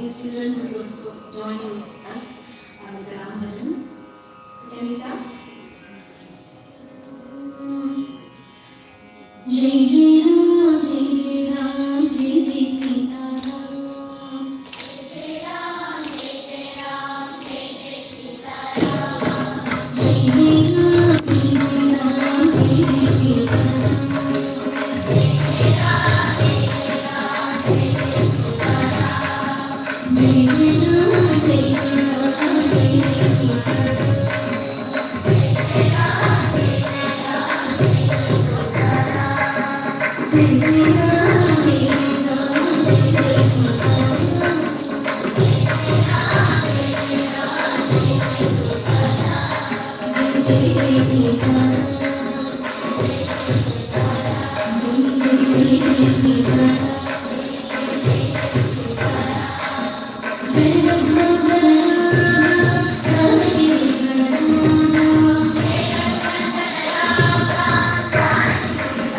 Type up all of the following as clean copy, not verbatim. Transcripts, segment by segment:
these children will be also joining us with the Ram Bhajan. So can we start? Jai Jai Ram, Jai Jai Ram, Jai Jai Sita Ram. Jai Jai Ram, Jai Jai Ram, Jai Jai Sita Ram. Jai Jai Ram, Jai Jai Ram, Jai Jai Sita Ram. Jai Jai Ram, Jai Jai Ram, Jai Jai Sita Ram. Jai Jai Ram, Jai Jai Ram, Jai Jai Sita Ram. Jai Jai Ram, Jai Jai Ram, Jai Jai Sita Ram. Jai Jai Ram, Jai Jai Ram, Jai Jai Sita Ram. Jai Jai Ram, Jai Jai Ram, Jai Jai Sita Ram. Jai Jai Sita Ram. Jai Jai Sita Ram. Jai Raghunath Rama, Janaki Sita Ram. Jai Raghunath Rama, Janaki Sita Ram. Jai Raghunath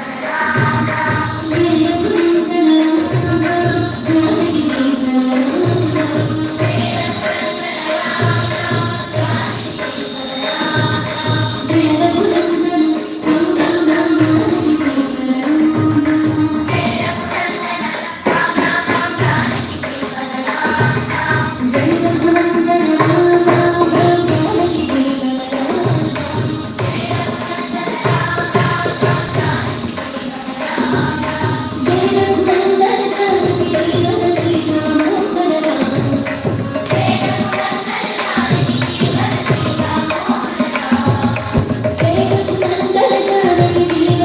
Rama, Janaki Sita Ram. Jai Raghunath Rama, Janaki Sita Ram. Jai Raghunath Janaki Sita Ram. Jai Raghunath Janaki Sita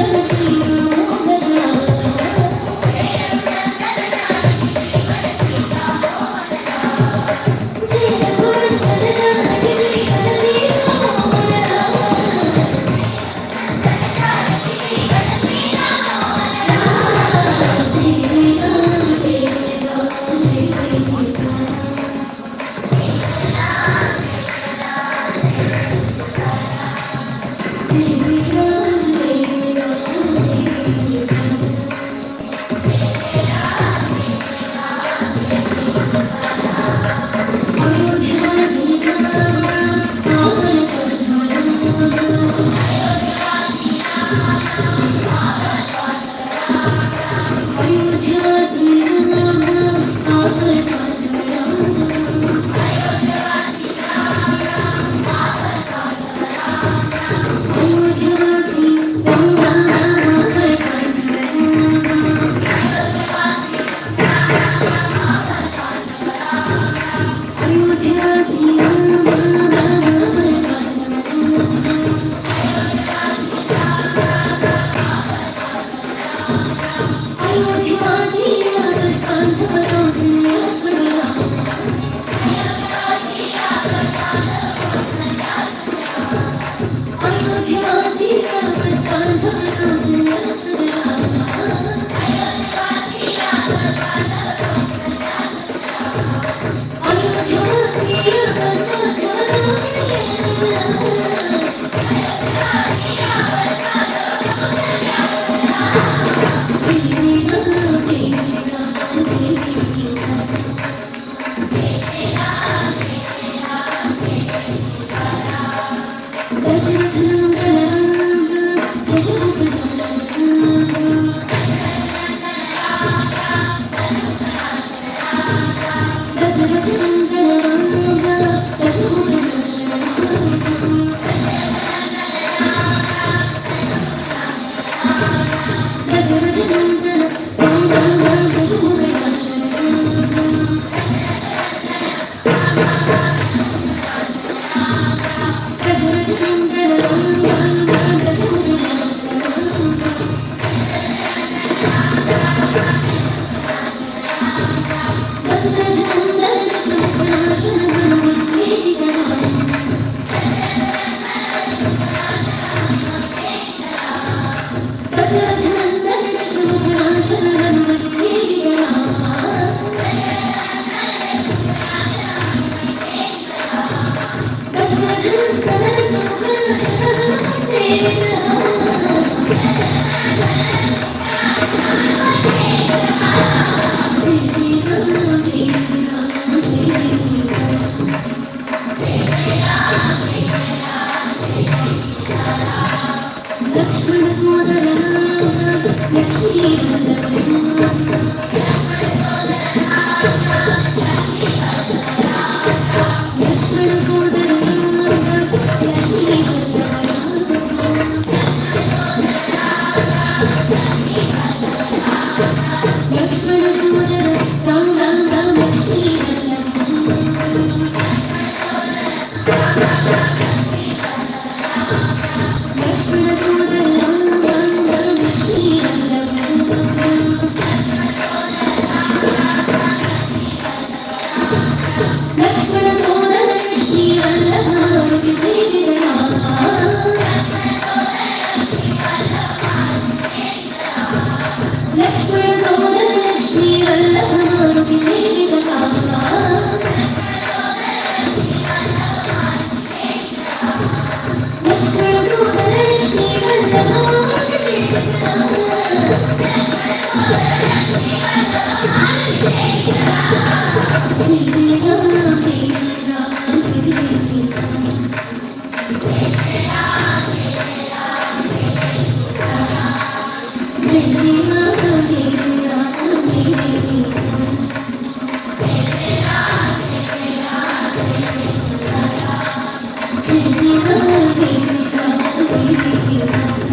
లక్ష్మణ సోదర రామ లక్ష్మీ లక్ష్మణ సోదర లక్ష్మీ వల్లభారుకి సేవిత రామ లక్ష్మణ సోదర లక్ష్మీ వల్లభారుకి సేవిత రామ లక్ష్మణ సోదర లక్ష్మీ వల్లభారుకి సేవిత జై జయ రామ జయ రామ జయ సీతారామ జై జయ రామ జయ రామ జయ సీతారామ జై జయ రామ జయ రామ జయ సీతారామ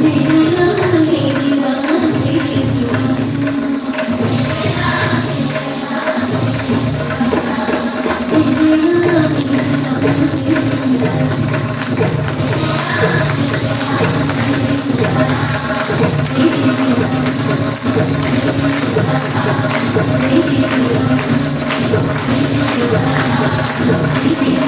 జై జయ రామ జయ రామ జయ సీతారామ జై జయ శ్రీరామ